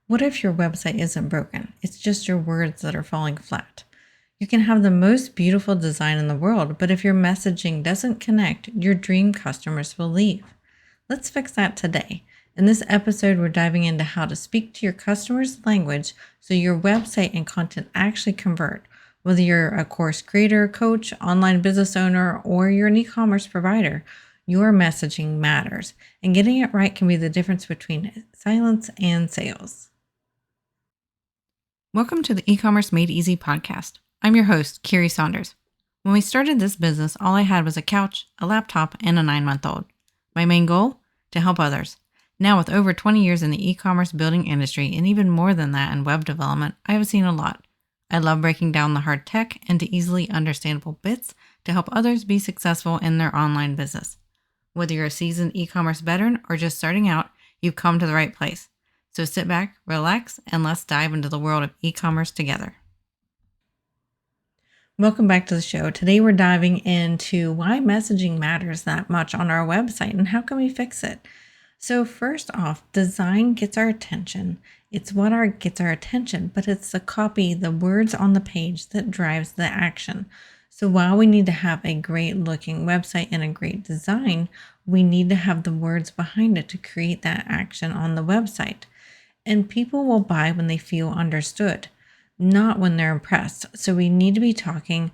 What if your website isn't broken? It's just your words that are falling flat. You can have the most beautiful design in the world, but if your messaging doesn't connect, your dream customers will leave. Let's fix that today. In this episode, we're diving into how to speak to your customers' language so your website and content actually convert. Whether you're a course creator, coach, online business owner, or you're an e-commerce provider, your messaging matters, and getting it right can be the difference between silence and sales. Welcome to the E-commerce Made Easy podcast. I'm your host, Carrie Saunders. When we started this business, all I had was a couch, a laptop, and a 9-month-old. My main goal? To help others. Now, with over 20 years in the e-commerce building industry and even more than that in web development, I have seen a lot. I love breaking down the hard tech into easily understandable bits to help others be successful in their online business. Whether you're a seasoned e-commerce veteran or just starting out, you've come to the right place. So sit back, relax, and let's dive into the world of e-commerce together. Welcome back to the show. Today we're diving into why messaging matters that much on our website and how can we fix it. So first off, design gets our attention. It's what gets our attention, but it's the copy, the words on the page that drives the action. So while we need to have a great looking website and a great design, we need to have the words behind it to create that action on the website. And people will buy when they feel understood, not when they're impressed. So we need to be talking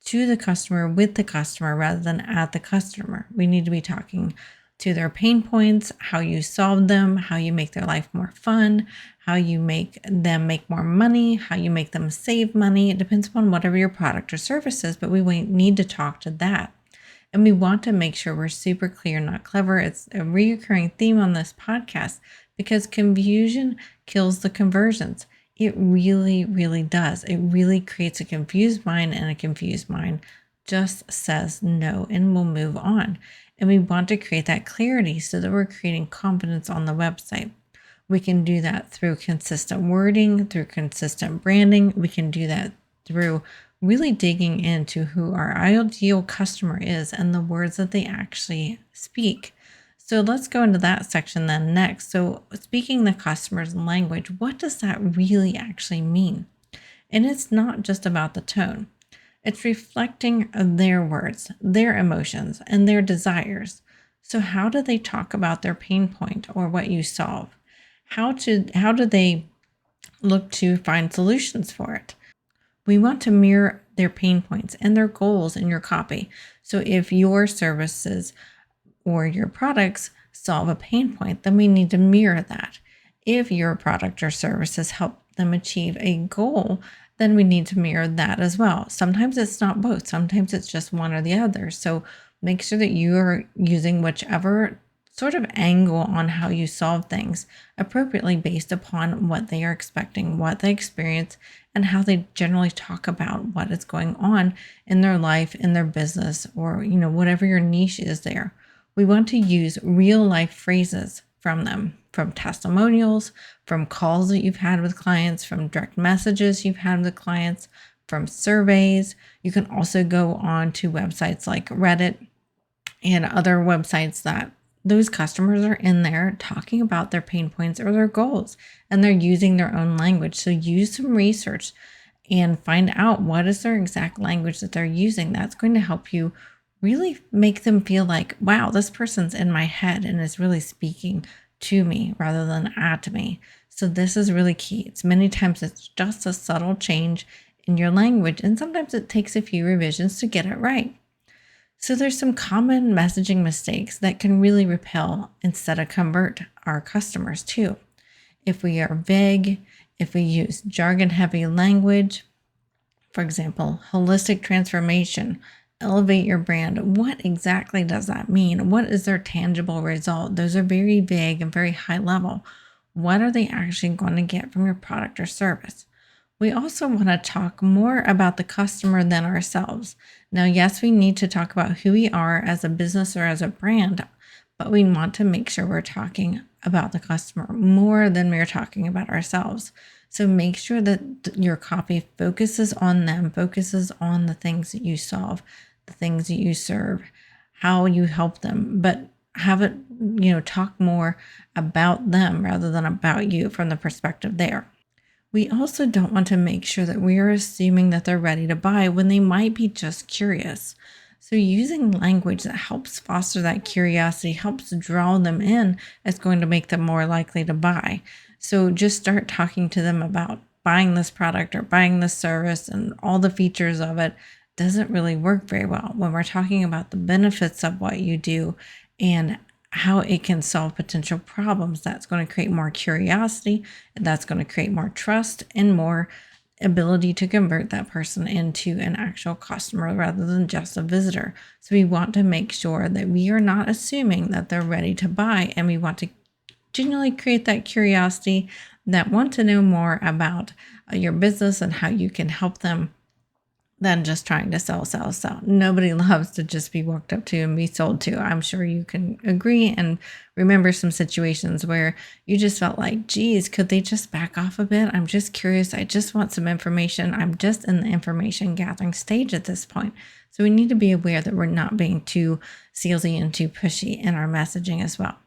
to the customer with the customer rather than at the customer. We need to be talking to their pain points, how you solve them, how you make their life more fun, how you make them make more money, how you make them save money. It depends upon whatever your product or service is, but we need to talk to that. And we want to make sure we're super clear, not clever. It's a recurring theme on this podcast because confusion kills the conversions. It really, really does. It really creates a confused mind, and a confused mind just says no and will move on. And we want to create that clarity so that we're creating confidence on the website. We can do that through consistent wording, through consistent branding. We can do that through really digging into who our ideal customer is and the words that they actually speak. So let's go into that section then next. So speaking the customer's language, what does that really actually mean? And it's not just about the tone. It's reflecting their words, their emotions, and their desires. So how do they talk about their pain point or what you solve? How do they look to find solutions for it? We want to mirror their pain points and their goals in your copy. So if your services or your products solve a pain point, then we need to mirror that. If your product or services help them achieve a goal, then we need to mirror that as well. Sometimes it's not both. Sometimes it's just one or the other. So make sure that you are using whichever sort of angle on how you solve things appropriately based upon what they are expecting, what they experience, and how they generally talk about what is going on in their life, in their business, or whatever your niche is there. We want to use real life phrases from them, from testimonials, from calls that you've had with clients, from direct messages you've had with clients, from surveys. You can also go on to websites like Reddit and other websites that those customers are in there talking about their pain points or their goals, and they're using their own language. So use some research and find out what is their exact language that they're using. That's going to help you really make them feel like, wow, this person's in my head and is really speaking to me rather than at me. So this is really key. Many times it's just a subtle change in your language, and sometimes it takes a few revisions to get it right. So there's some common messaging mistakes that can really repel instead of convert our customers too. If we are vague, if we use jargon-heavy language, for example, holistic transformation, elevate your brand. What exactly does that mean? What is their tangible result? Those are very vague and very high level. What are they actually going to get from your product or service? We also want to talk more about the customer than ourselves. Now, yes, we need to talk about who we are as a business or as a brand, but we want to make sure we're talking about the customer more than we're talking about ourselves. So make sure that your copy focuses on them, focuses on the things that you solve, the things that you serve, how you help them, but have it, talk more about them rather than about you from the perspective there. We also don't want to make sure that we are assuming that they're ready to buy when they might be just curious. So using language that helps foster that curiosity, helps draw them in, is going to make them more likely to buy. So just start talking to them about buying this product or buying this service and all the features of it doesn't really work very well when we're talking about the benefits of what you do and how it can solve potential problems. That's going to create more curiosity, and that's going to create more trust and more ability to convert that person into an actual customer rather than just a visitor. So we want to make sure that we are not assuming that they're ready to buy, and we want to genuinely create that curiosity, that want to know more about your business and how you can help them, than just trying to sell. Nobody loves to just be walked up to and be sold to. I'm sure you can agree and remember some situations where you just felt like, geez, could they just back off a bit? I'm just curious. I just want some information. I'm just in the information gathering stage at this point. So we need to be aware that we're not being too salesy and too pushy in our messaging as well.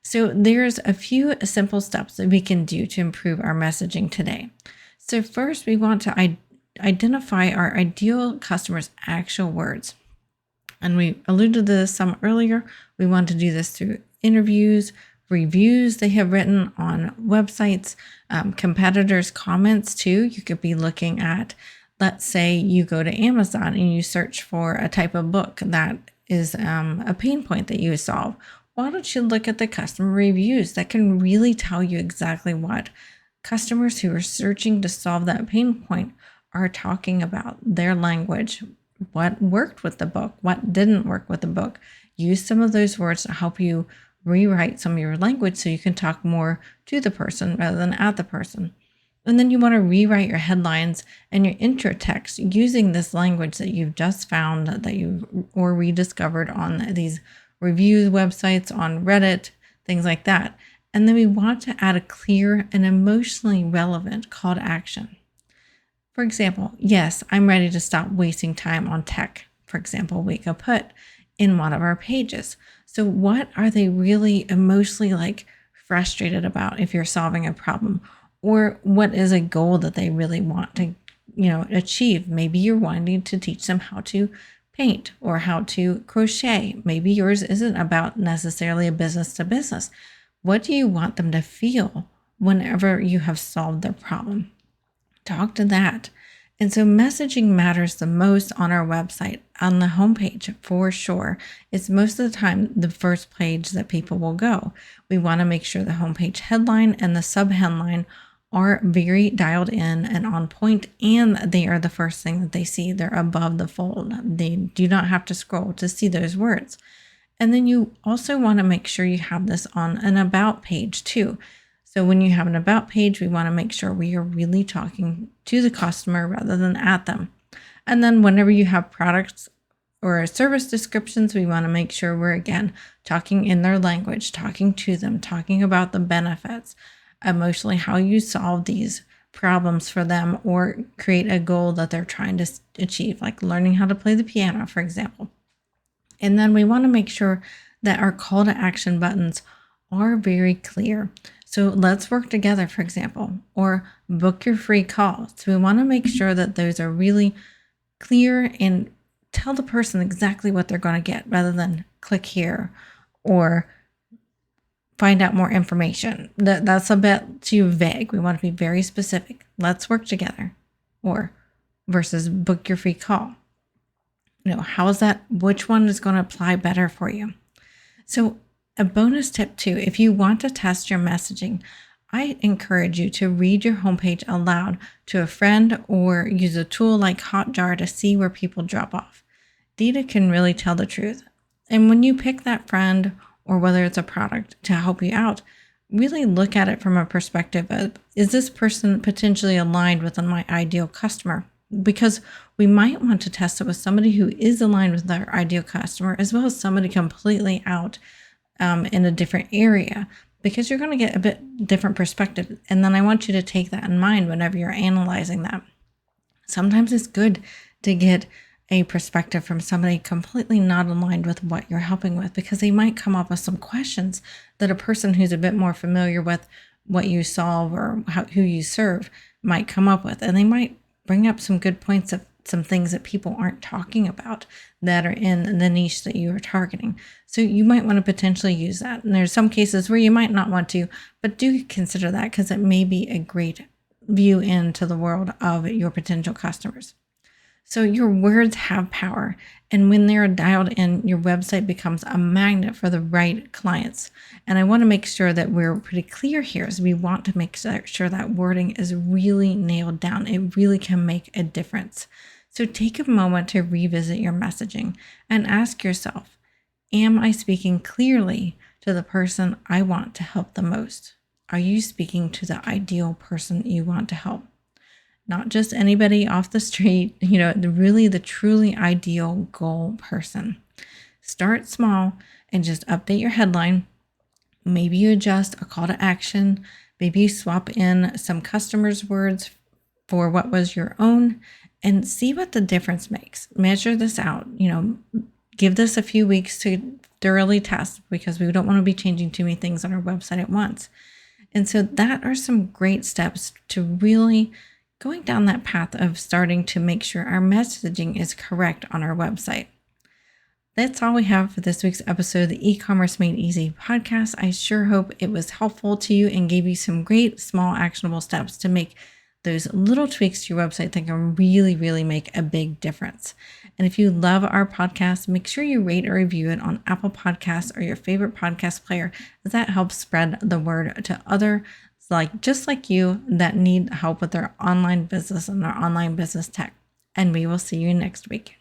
So there's a few simple steps that we can do to improve our messaging today. So first, we want to identify our ideal customer's actual words. And we alluded to this some earlier. We want to do this through interviews, reviews they have written on websites, competitors' comments too. You could be looking at, let's say you go to Amazon and you search for a type of book that is a pain point that you solve. Why don't you look at the customer reviews that can really tell you exactly what customers who are searching to solve that pain point are talking about, their language, what worked with the book, what didn't work with the book. Use some of those words to help you rewrite some of your language so you can talk more to the person rather than at the person. And then you want to rewrite your headlines and your intro text using this language that you've just found, that you or rediscovered on these reviews websites, on Reddit, things like that. And then we want to add a clear and emotionally relevant call to action. For example, yes, I'm ready to stop wasting time on tech. For example, we could put in one of our pages. So what are they really emotionally frustrated about if you're solving a problem? Or what is a goal that they really want to, achieve? Maybe you're wanting to teach them how to paint or how to crochet. Maybe yours isn't about necessarily a business to business. What do you want them to feel whenever you have solved their problem? Talk to that. And so messaging matters the most on our website, on the homepage for sure. It's most of the time the first page that people will go. We want to make sure the homepage headline and the subheadline are very dialed in and on point, and they are the first thing that they see. They're above the fold. They do not have to scroll to see those words. And then you also want to make sure you have this on an about page too. So when you have an about page, we want to make sure we are really talking to the customer rather than at them. And then whenever you have products or service descriptions, we want to make sure we're, again, talking in their language, talking to them, talking about the benefits, emotionally how you solve these problems for them or create a goal that they're trying to achieve, like learning how to play the piano, for example. And then we want to make sure that our call to action buttons are very clear. So let's work together, for example, or book your free call. So we want to make sure that those are really clear and tell the person exactly what they're going to get rather than click here or find out more information. That's a bit too vague. We want to be very specific. Let's work together, or versus book your free call. How is that? Which one is going to apply better for you? So a bonus tip too, if you want to test your messaging, I encourage you to read your homepage aloud to a friend or use a tool like Hotjar to see where people drop off. Data can really tell the truth. And when you pick that friend, or whether it's a product to help you out, really look at it from a perspective of, is this person potentially aligned with my ideal customer? Because we might want to test it with somebody who is aligned with our ideal customer, as well as somebody completely out in a different area, because you're going to get a bit different perspective. And then I want you to take that in mind whenever you're analyzing that. Sometimes it's good to get a perspective from somebody completely not aligned with what you're helping with, because they might come up with some questions that a person who's a bit more familiar with what you solve or who you serve might come up with. And they might bring up some good points of some things that people aren't talking about that are in the niche that you are targeting. So you might want to potentially use that. And there's some cases where you might not want to, but do consider that, because it may be a great view into the world of your potential customers. So your words have power, and when they're dialed in, your website becomes a magnet for the right clients. And I want to make sure that we're pretty clear here, as we want to make sure that wording is really nailed down. It really can make a difference. So take a moment to revisit your messaging and ask yourself, am I speaking clearly to the person I want to help the most? Are you speaking to the ideal person you want to help? Not just anybody off the street, the truly ideal goal person. Start small and just update your headline. Maybe you adjust a call to action. Maybe you swap in some customers' words for what was your own, and see what the difference makes. Measure this out. Give this a few weeks to thoroughly test, because we don't want to be changing too many things on our website at once. And so that are some great steps to really going down that path of starting to make sure our messaging is correct on our website. That's all we have for this week's episode of the E-commerce Made Easy podcast. I sure hope it was helpful to you and gave you some great small actionable steps to make those little tweaks to your website that can really, really make a big difference. And if you love our podcast, make sure you rate or review it on Apple Podcasts or your favorite podcast player, as that helps spread the word to others just like you that need help with their online business and their online business tech. And we will see you next week.